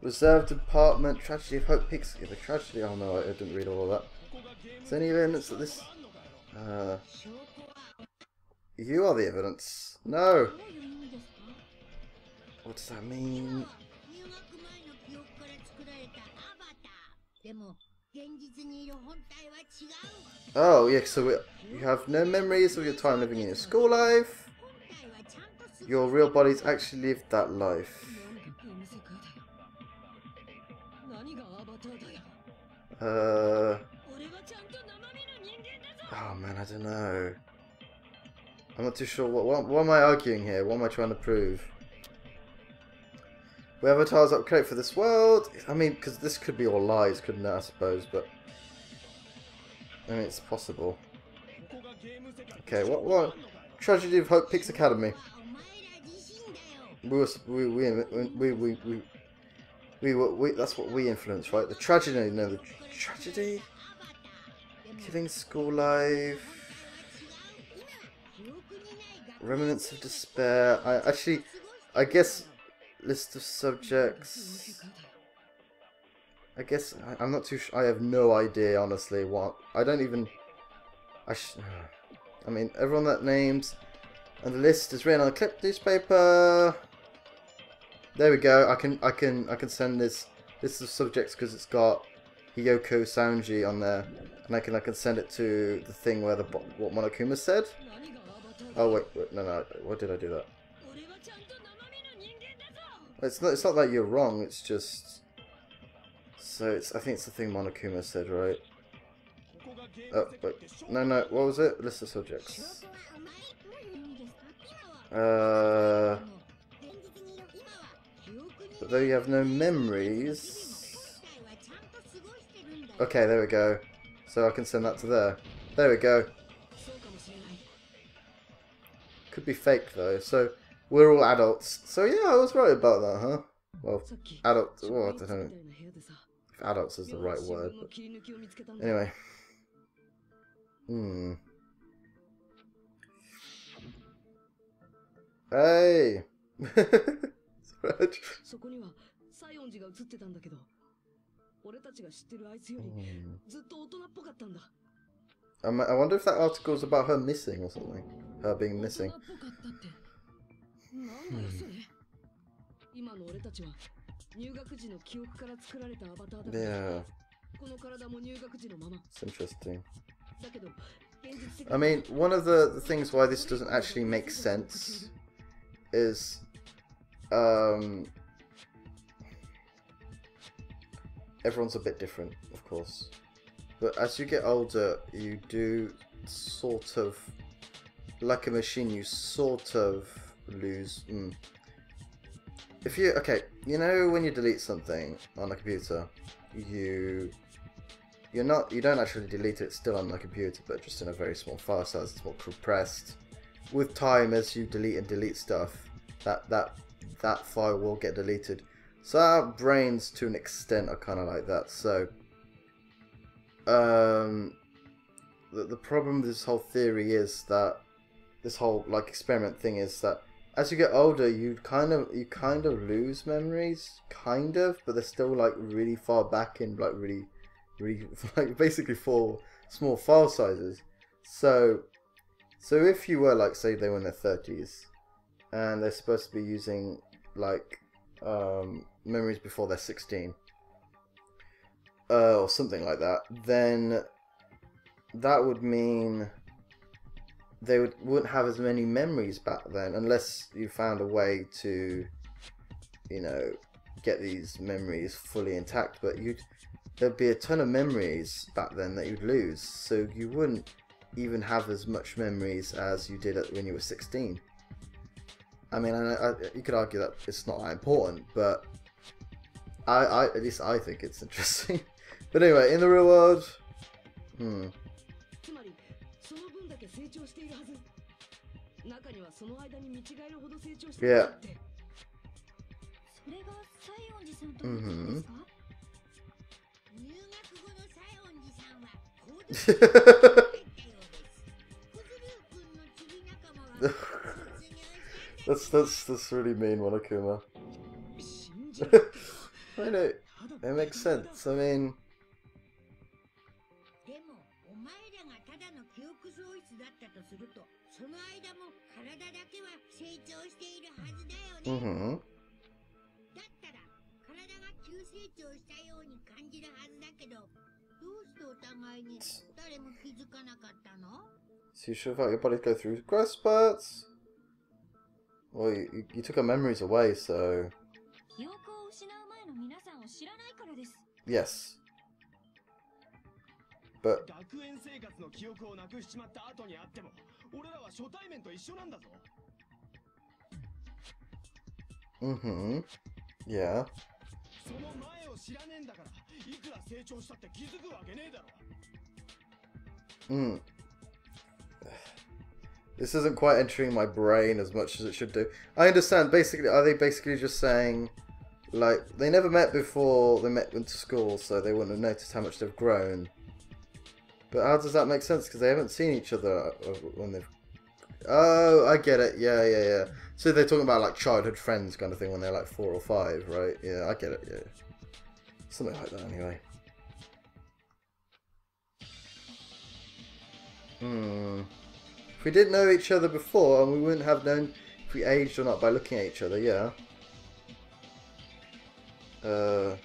Reserve department, tragedy of Hope Peaks. Yeah, the tragedy. Oh no, I didn't read all of that. Is there any evidence that this? You are the evidence. No. What does that mean? Oh yeah, so you have no memories of your time living in your school life. Your real body's actually lived that life. Oh man, I don't know. I'm not too sure. What am I arguing here? What am I trying to prove? We avatars upgrade for this world. I mean, because this could be all lies, couldn't it? I suppose, but I mean, it's possible. Okay, what? Tragedy of Hope Peaks Academy. That's what we influence, right? The tragedy, no, the tragedy. Killing school life. Remnants of despair. I guess list of subjects. I guess I'm not too sure. I have no idea, honestly. What I don't even. I mean, everyone that names, and the list is written on a clipped newspaper. There we go. I can send this list of subjects because it's got Hiyoko Sanji on there, and I can send it to the thing where what Monokuma said. Oh wait, no, what did I do that? It's not that you're wrong. It's just I think it's the thing Monokuma said, right? Oh wait, no, what was it? List of subjects. But though you have no memories. Okay, there we go. So I can send that to there. There we go. Could be fake though. So we're all adults. So yeah, I was right about that, huh? Well, adults. Well, I don't know if adults is the right word. But anyway. Hey. I wonder if that article is about her missing or something. Her being missing. Yeah. It's interesting. I mean, one of the things why this doesn't actually make sense is everyone's a bit different, of course. But as you get older, you do sort of, like a machine, you sort of lose. If you, okay, you know when you delete something on a computer, you don't actually delete it, it's still on the computer, but just in a very small file size. It's more compressed. With time, as you delete stuff, that file will get deleted. So our brains, to an extent, are kind of like that. So the problem with this whole theory is that this whole like experiment thing is that as you get older, you kind of lose memories, but they're still like really far back in like really like basically 4 small file sizes. So if you were like, say they were in their 30s and they're supposed to be using like memories before they're 16 or something like that, then that would mean they wouldn't have as many memories back then, unless you found a way to, you know, get these memories fully intact. But there'd be a ton of memories back then that you'd lose, so you wouldn't even have as much memories as you did when you were 16. I mean, you could argue that it's not that important, but at least I think it's interesting. But anyway, in the real world, yeah. That's really mean, Monokuma. I know, it makes sense. I mean... Mm-hmm. So you should have felt your body go through growth spurts? Well, you took our memories away, so... Yes. But... Mm-hmm. Yeah. Mm. This isn't quite entering my brain as much as it should do. I understand. Basically, are they basically just saying, like, they never met before they went to school, so they wouldn't have noticed how much they've grown. But how does that make sense? Because they haven't seen each other when they've... Oh, I get it. Yeah. So they're talking about, like, childhood friends kind of thing when they're, like, 4 or 5, right? Yeah, I get it, yeah. Something like that, anyway. If we didn't know each other before, and we wouldn't have known if we aged or not by looking at each other, yeah. Who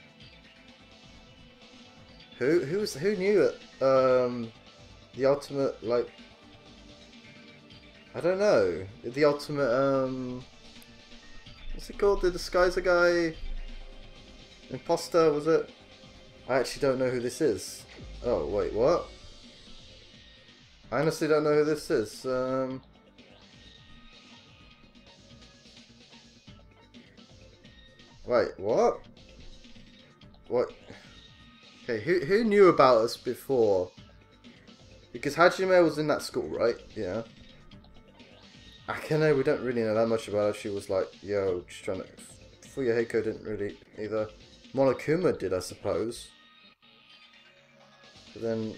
knew it? The ultimate, like, I don't know. The ultimate, what's it called? The disguiser guy? Imposter, was it? I actually don't know who this is. Oh, wait, what? I honestly don't know who this is. Wait, what? What? Okay, who knew about us before? Because Hajime was in that school, right? Yeah. Akane, we don't really know that much about her. She was like, yo, just trying to... Fuya Heiko didn't really either. Monokuma did, I suppose. But then...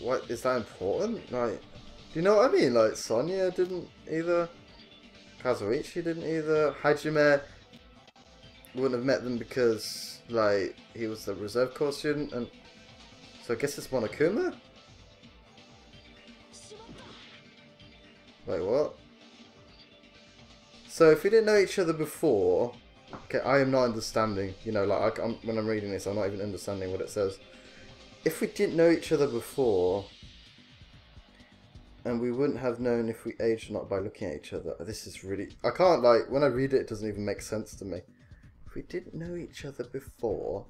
What, is that important? Like, do you know what I mean? Like, Sonia didn't either. Kazuichi didn't either. Hajime wouldn't have met them because, like, he was the reserve corps student, and so I guess it's Monokuma? Wait, what? So if we didn't know each other before, okay, I am not understanding, you know, like, when I'm reading this, I'm not even understanding what it says. If we didn't know each other before, and we wouldn't have known if we aged or not by looking at each other, this is really... I can't, like, when I read it, it doesn't even make sense to me. If we didn't know each other before,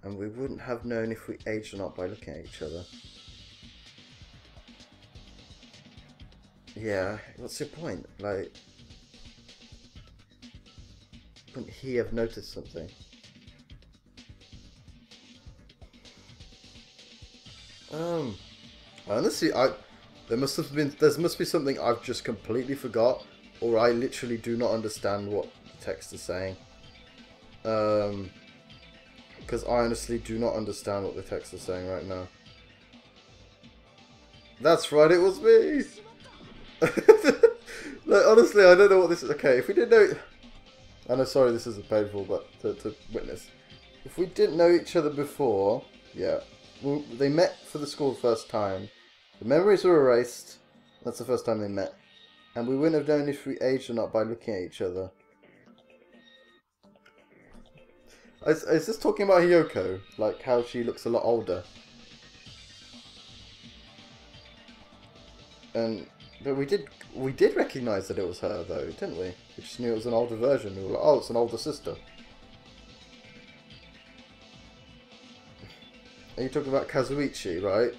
and we wouldn't have known if we aged or not by looking at each other. Yeah, what's your point? Like, wouldn't he have noticed something? Honestly, there must be something I've just completely forgot, or I literally do not understand what the text is saying. Because I honestly do not understand what the text is saying right now. That's right, it was me! Like, honestly, I don't know what this is. Okay, if we didn't know... I know, sorry, this isn't painful, but to witness. If we didn't know each other before, yeah. Well, they met for the school first time. The memories were erased. That's the first time they met. And we wouldn't have known if we aged or not by looking at each other. Is this talking about Hiyoko? Like how she looks a lot older? But we did recognise that it was her though, didn't we? We just knew it was an older version. We were like, oh, it's an older sister. Are you talking about Kazuichi, right?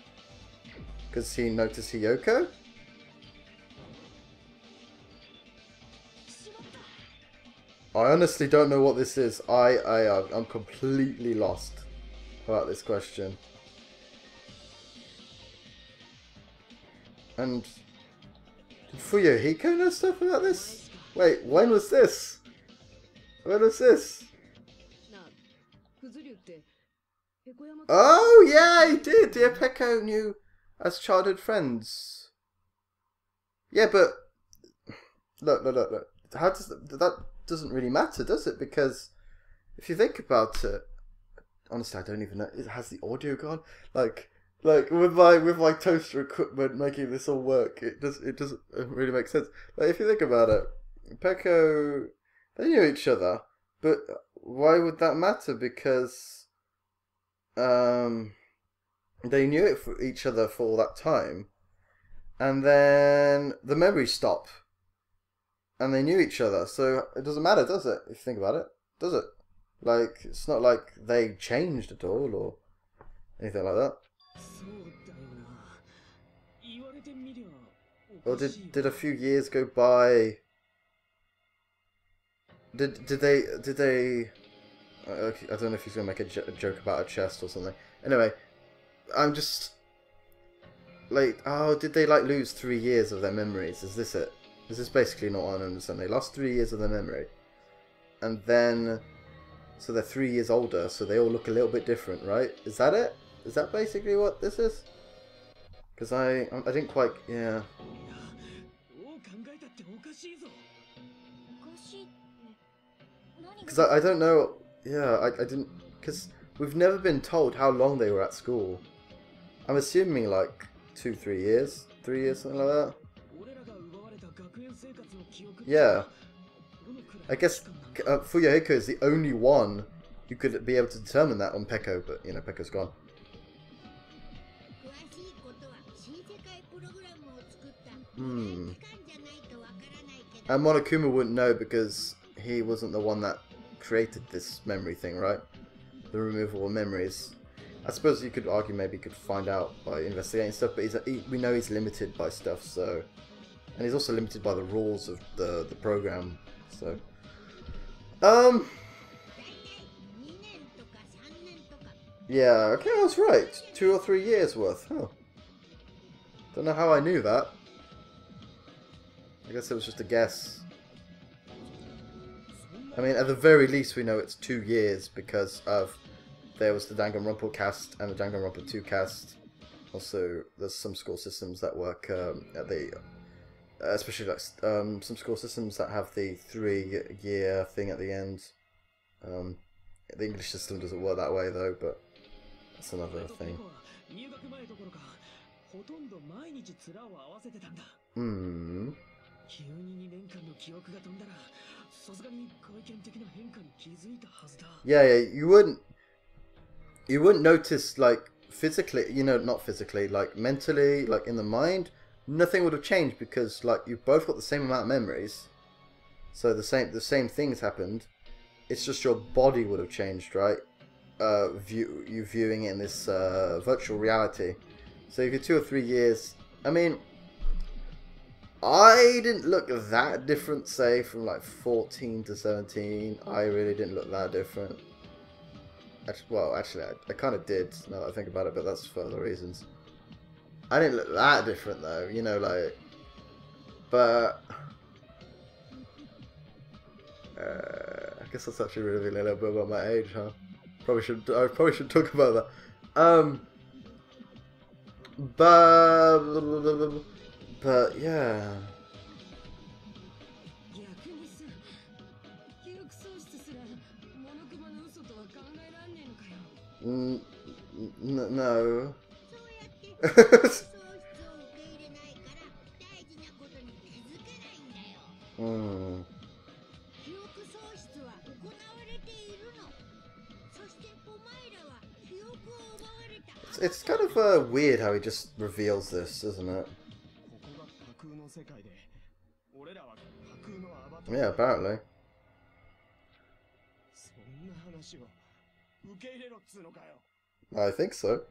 Because he noticed Hiyoko? I honestly don't know what this is. I'm completely lost about this question. And did Fuyuhiko know stuff about this? Wait, when was this? When was this? Oh yeah, he did. Dear Peko knew as childhood friends. Yeah, but look. How does that doesn't really matter, does it? Because if you think about it, honestly, I don't even know. Has the audio gone? Like with my toaster equipment making this all work, it doesn't really make sense. Like if you think about it, Peko, they knew each other, but why would that matter? Because they knew it for each other for all that time, and then the memories stop, and they knew each other, so it doesn't matter, does it? If you think about it, does it? Like it's not like they changed at all or anything like that. Or did a few years go by? Did they? Okay, I don't know if he's gonna make a joke about a chest or something. Anyway, I'm just like, oh, did they like lose 3 years of their memories? Is this it? Is this basically not what I understand? They lost 3 years of their memory, and then so they're 3 years older, so they all look a little bit different, right? Is that it? Is that basically what this is? Because I didn't quite, yeah. Because I don't know, yeah, I didn't, because we've never been told how long they were at school. I'm assuming like 2-3 years, 3 years, something like that. Yeah. I guess Fuyahiko is the only one who could be able to determine that on Peko, but you know, Peko's gone. And Monokuma wouldn't know because he wasn't the one that created this memory thing, right? The removal of memories. I suppose you could argue maybe you could find out by investigating stuff, but we know he's limited by stuff, so... And he's also limited by the rules of the program, so... Yeah, okay, I was right. 2 or 3 years worth, huh. Don't know how I knew that. I guess it was just a guess. I mean, at the very least, we know it's 2 years because of there was the Danganronpa cast and the Danganronpa 2 cast. Also, there's some school systems that work at the, especially like some school systems that have the 3-year thing at the end. The English system doesn't work that way though, but that's another thing. Yeah, you wouldn't notice, like, physically, you know, not physically, like, mentally, like, in the mind, nothing would have changed because, like, you've both got the same amount of memories, so the same things happened. It's just your body would have changed, right? You viewing it in this virtual reality. So if you're 2 or 3 years, I mean, I didn't look that different, say, from like 14 to 17. I really didn't look that different. Actually, I kind of did, now that I think about it, but that's for other reasons. I didn't look that different, though, you know, like... But... I guess that's actually revealing a little bit about my age, huh? I probably should talk about that. But yeah. No. It's kind of weird how he just reveals this, isn't it? Yeah, apparently. I think so.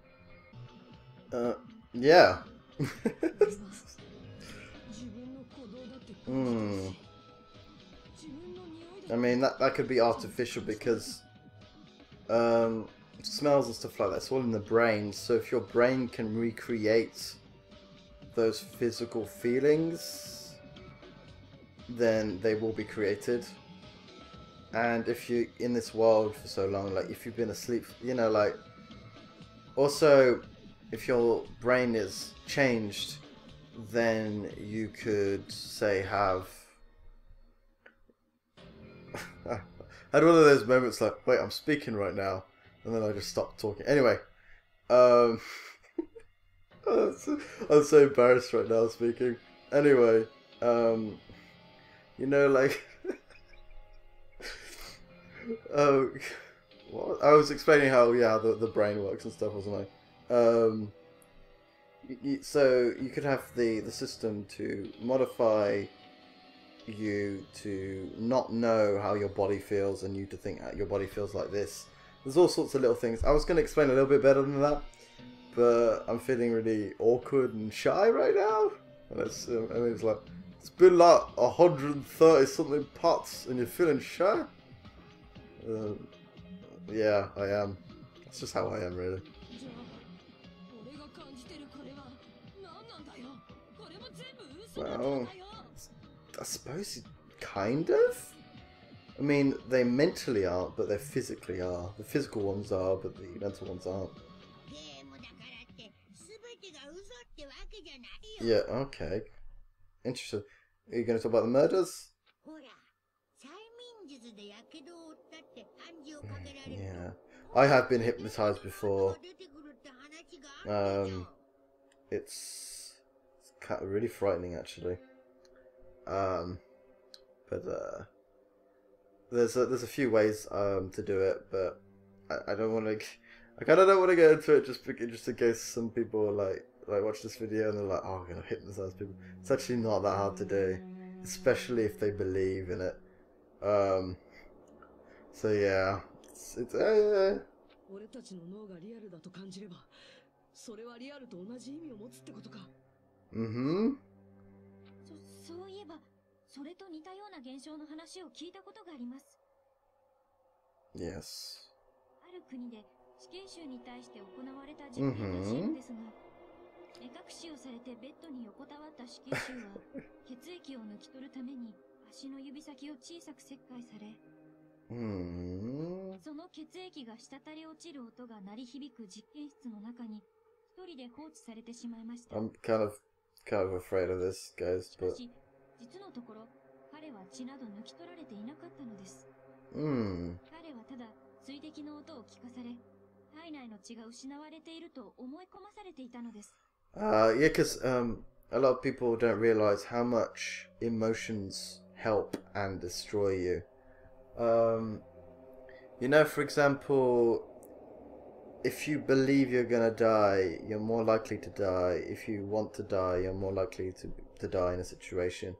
Yeah. I mean, that could be artificial because smells and stuff like that, it's all in the brain, so if your brain can recreate those physical feelings, then they will be created. And if you're in this world for so long, like if you've been asleep, you know, like, also if your brain is changed, then you could say have I had one of those moments like, wait, I'm speaking right now, and then I just stopped talking. Anyway, um, I'm so embarrassed right now speaking. Anyway, you know, like, uh, what? I was explaining how the brain works and stuff, wasn't I? So you could have the system to modify you to not know how your body feels and you to think your body feels like this. There's all sorts of little things. I was going to explain a little bit better than that, but I'm feeling really awkward and shy right now. And it's, I mean, it's like, it's been like 130 something pots and you're feeling shy? Yeah, I am. That's just how I am, really. Well, I suppose kind of. I mean, they mentally aren't, but they physically are. The physical ones are, but the mental ones aren't. Yeah, okay. Interesting. Are you going to talk about the murders? Yeah. I have been hypnotized before. It's kind of really frightening, actually. But there's a few ways to do it, but I don't want to. I kind of don't want to get into it just in case some people like watch this video and they're like, oh, I'm gonna hypnotize people. It's actually not that hard to do, especially if they believe in it. So yeah, it's mm-hmm. そういえば、それと似たような現象の話を聞いたことがあります。Yes. ある国で死刑囚に対して行われた実験らしいのですが、目隠しをされてベッドに横たわった死刑囚は血液を抜き取るために足の指先を小さく切開され、その血液が滴り落ちる音が鳴り響く実験室の中に一人で放置されてしまいました。 I'm kind of afraid of this, guys, but 実のところ彼は血など抜き取られていなかったのです。彼はただ水滴の音を聞かされ、体内の血が失われていると思い込まされていたのです。Yeah, because a lot of people don't realize how much emotions help and destroy you. You know, for example, if you believe you're gonna die, you're more likely to die. If you want to die, you're more likely to die in a situation.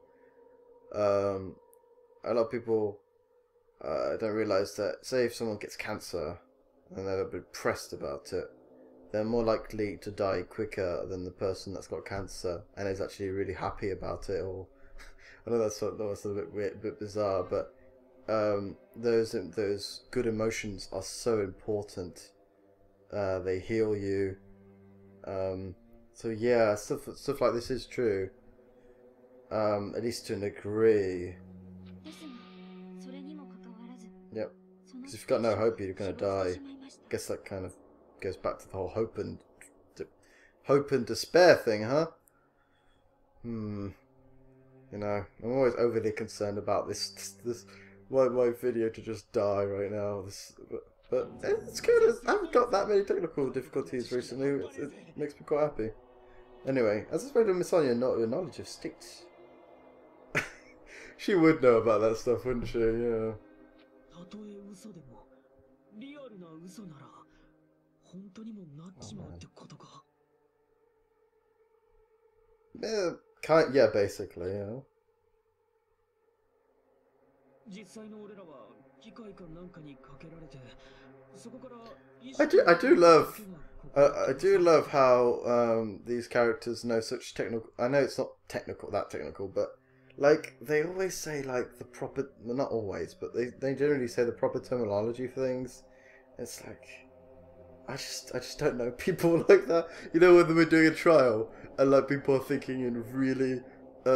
A lot of people don't realize that, say if someone gets cancer and they're depressed about it, they're more likely to die quicker than the person that's got cancer and is actually really happy about it. Or I know that's a bit weird, a bit bizarre, but those good emotions are so important. They heal you. So yeah, stuff like this is true. At least to a degree. Yep. Because if you've got no hope, you're gonna die. I guess that kind of goes back to the whole hope and despair thing, huh? You know, I'm always overly concerned about this my video to just die right now. But it's good. I haven't got that many technical difficulties recently. It makes me quite happy. Anyway, as I spoke to Miss Sonia, not your knowledge of states. She would know about that stuff, wouldn't she? Yeah. Yeah, basically, yeah. I do love how these characters know such technical. I know it's not that technical, but like they always say like the proper. Well, not always, but they generally say the proper terminology for things. It's like I just don't know people like that. You know, when we're doing a trial and like people are thinking in really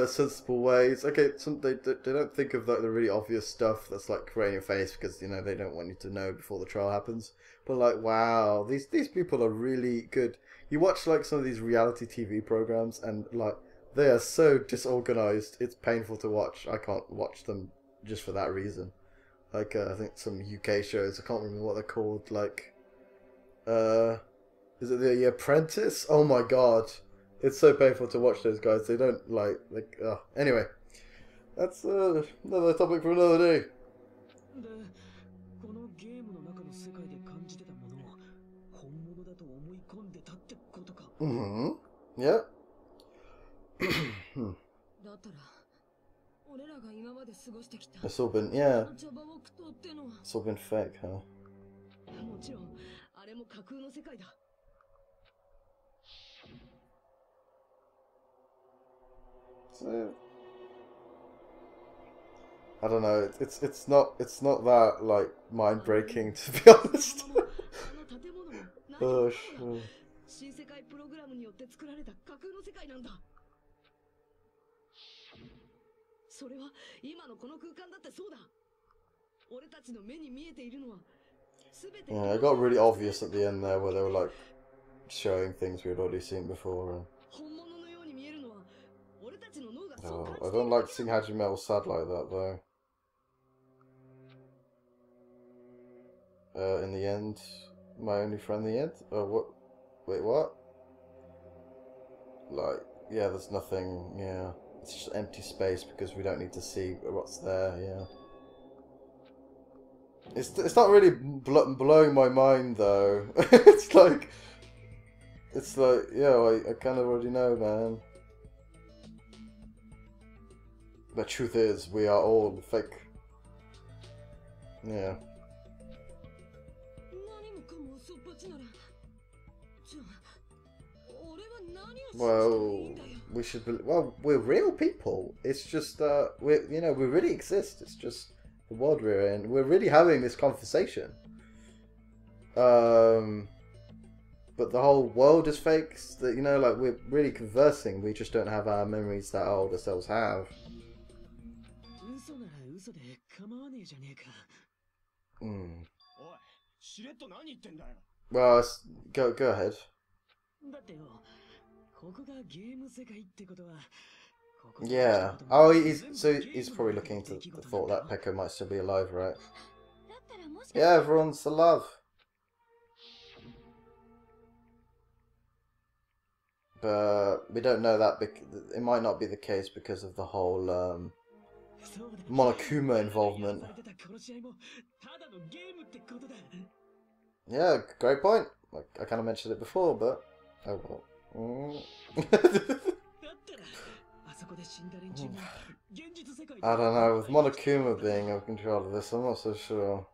sensible ways. Okay, they don't think of like the really obvious stuff that's like right in your face because you know they don't want you to know before the trial happens. But like, wow, these people are really good. You watch like some of these reality TV programs and like they are so disorganized. It's painful to watch. I can't watch them just for that reason. Like I think some UK shows. I can't remember what they're called. Like, is it The Apprentice? Oh my god, it's so painful to watch those guys. They don't like. Anyway, that's another topic for another day. Mm-hmm. Yeah. It's all been, yeah. It's all been fake, huh? So, I don't know. It's not that like mind breaking, to be honest. Oh, sure. Yeah, it got really obvious at the end there where they were like showing things we had already seen before. And... Oh, I don't like seeing Hajime all sad like that though. In the end, my only friend in the end? Oh, what? Wait, what? Like, yeah, there's nothing, yeah. It's just empty space because we don't need to see what's there, yeah. It's not really blowing my mind though. It's like, yeah, I kind of already know, man. The truth is, we are all fake. Yeah. Well, we should be, well, we're real people. It's just we really exist. It's just the world we're in. We're really having this conversation. But the whole world is fake. That like we're really conversing. We just don't have our memories that our older selves have. Well, go ahead. Yeah. Oh, he's probably looking to the thought that Pekko might still be alive, right? Yeah, everyone's alive. But we don't know that it might not be the case because of the whole Monokuma involvement. Yeah, great point. I kind of mentioned it before, but oh well. I don't know, with Monokuma being in control of this, I'm not so sure.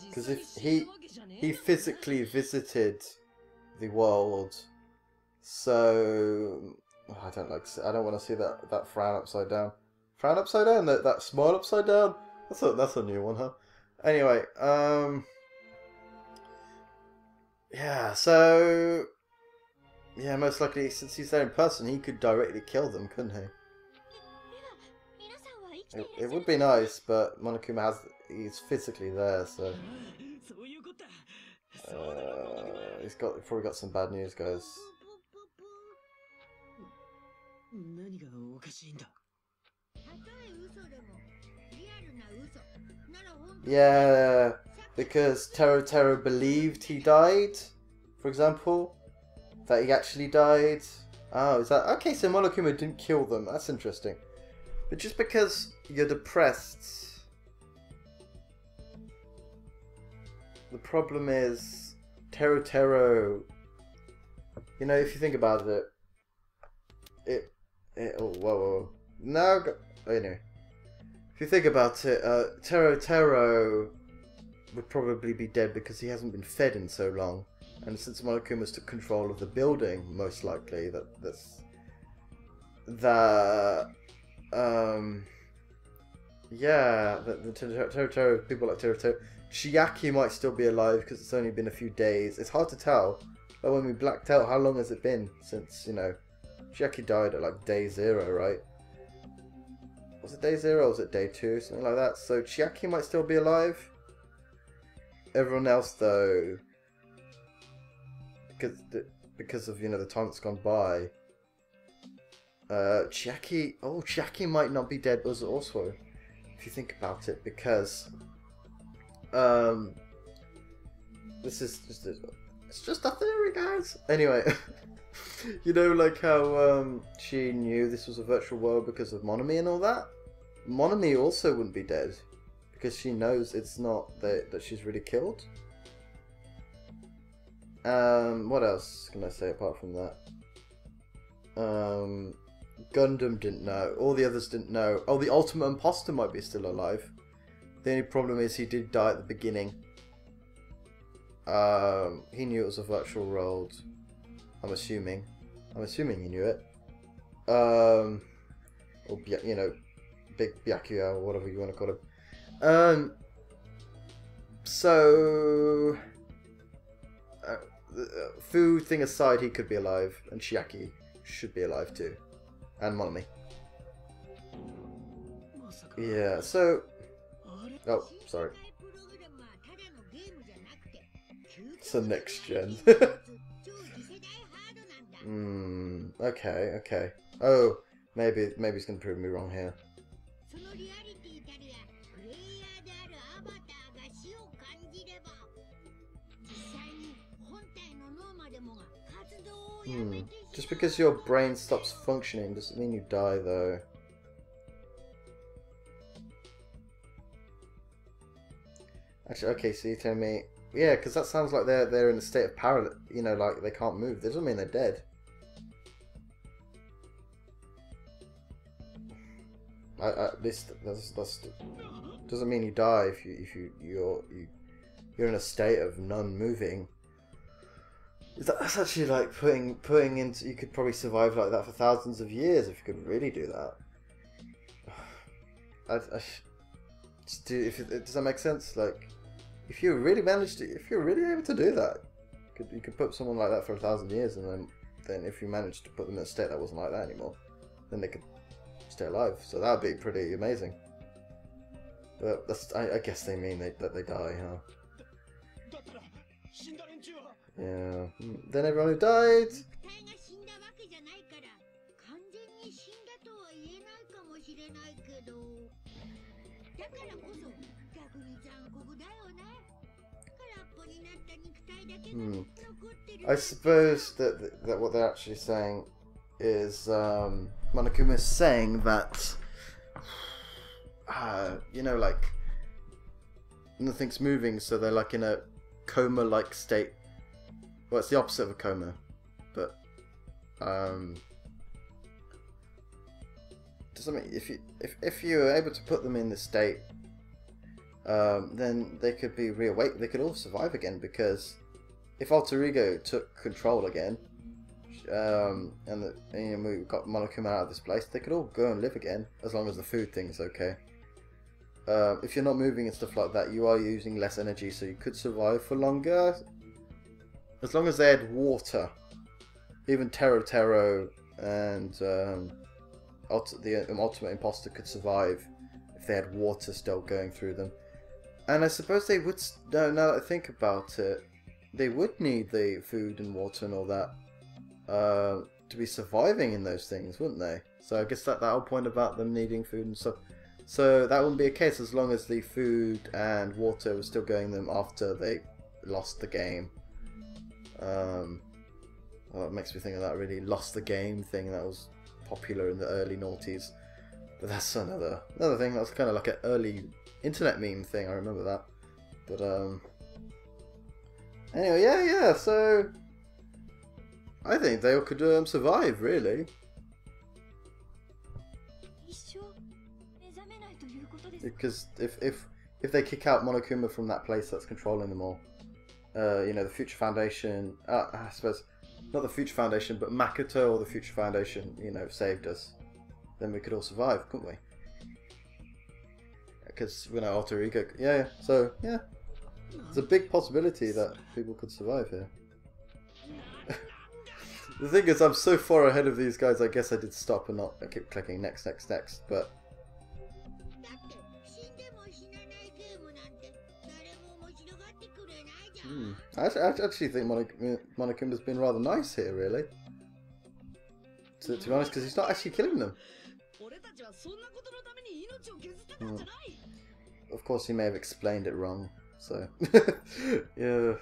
Because if he physically visited the world, so I don't want to see that frown upside down. Frown upside down? That smile upside down? That's a new one, huh? Anyway, yeah, so yeah, most likely since he's there in person, he could directly kill them, couldn't he? It would be nice, but Monokuma he's physically there, so he's probably got some bad news, guys. Yeah, because Tero believed he died, for example, that he actually died. Oh, is that okay? So Monokuma didn't kill them. That's interesting. But just because you're depressed, the problem is Tero. You know, if you think about it, oh, whoa. No, anyway. If you think about it, Tero would probably be dead because he hasn't been fed in so long. And since Monokuma's took control of the building, most likely, yeah, the people like Tero, Chiaki might still be alive because it's only been a few days. It's hard to tell. But when we blacked out, how long has it been since, Chiaki died at like day 0, right? Was it day 0 or was it day 2? Something like that. So Chiaki might still be alive. Everyone else, though, because of the time that's gone by, Chiaki might not be dead also. if you think about it, because this is just it's just a theory, guys. Anyway, you know, like how she knew this was a virtual world because of Monomi and all that. Monomi also wouldn't be dead because she knows it's not that she's really killed. What else can I say apart from that? Gundam didn't know. All the others didn't know. Oh, the Ultimate Imposter might be still alive. The only problem is he did die at the beginning. He knew it was a virtual world. I'm assuming he knew it. Or, you know, Big Byakuya or whatever you want to call him. So... food thing aside, he could be alive, and Chiaki should be alive too, and Monomi. Yeah, so... Oh, sorry. It's a next gen. Okay. Oh, maybe he's gonna prove me wrong here. Just because your brain stops functioning doesn't mean you die, though. Actually, okay, so you're telling me... Yeah, because that sounds like they're in a state of paralysis, you know, like they can't move. That doesn't mean they're dead. This doesn't mean you die if you're in a state of non-moving. That's actually like putting into... You could probably survive like that for thousands of years if you could really do that. Does that make sense? Like, if you really able to do that, you could put someone like that for 1,000 years, and then if you managed to put them in a state that wasn't like that anymore, then they could stay alive. So that would be pretty amazing. But I guess they mean that they die, huh? Yeah. Then everyone who died. I suppose that what they're actually saying is Monokuma is saying that you know, like nothing's moving, so they're like in a coma-like state. Well, it's the opposite of a coma, but does that mean if you were able to put them in this state, then they could be reawake. They could all survive again, because if Alter Ego took control again, and we got Monokuma out of this place, they could all go and live again, as long as the food thing is okay. If you're not moving and stuff like that, you are using less energy, so you could survive for longer. As long as they had water. Even Tero and the Ultimate Imposter could survive if they had water still going through them. And I suppose they would, now that I think about it, they would need the food and water and all that to be surviving in those things, wouldn't they? So I guess that whole point about them needing food and stuff. So that wouldn't be a case as long as the food and water was still going them after they lost the game. Well, it makes me think of that really lost the game thing that was popular in the early noughties. But that's another thing. That's kind of like an early internet meme thing. I remember that. But anyway, yeah. So I think they all could survive, really. Because if they kick out Monokuma from that place that's controlling them all, you know, the Future Foundation, I suppose, not the Future Foundation, but Makoto or the Future Foundation, you know, saved us, then we could all survive, couldn't we? Because we're not Alter Ego. Yeah, so, yeah. There's a big possibility that people could survive here. The thing is, I'm so far ahead of these guys, I guess I did stop and not keep clicking next, but... I actually think Monokuma's been rather nice here, really. To be honest, because he's not actually killing them. Of course, he may have explained it wrong, so yeah.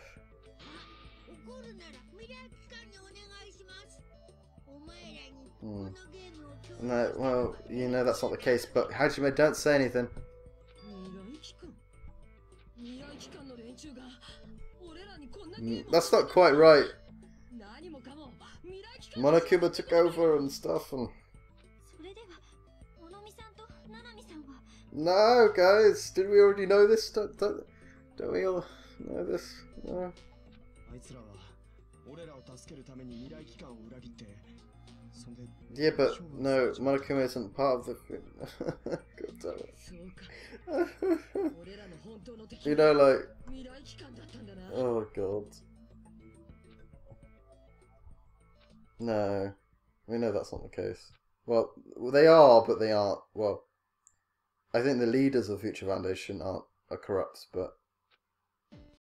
No, well, you know that's not the case, but Hajime, don't say anything. That's not quite right. Monokuma took over and stuff, and... No, guys, did we already know this? Don't we all know this? No. Yeah, but no, Monokuma isn't part of the... God damn it. You know, like... Oh, God. No. We know that's not the case. Well, they are, but they aren't. Well, I think the leaders of Future Foundation are corrupt, but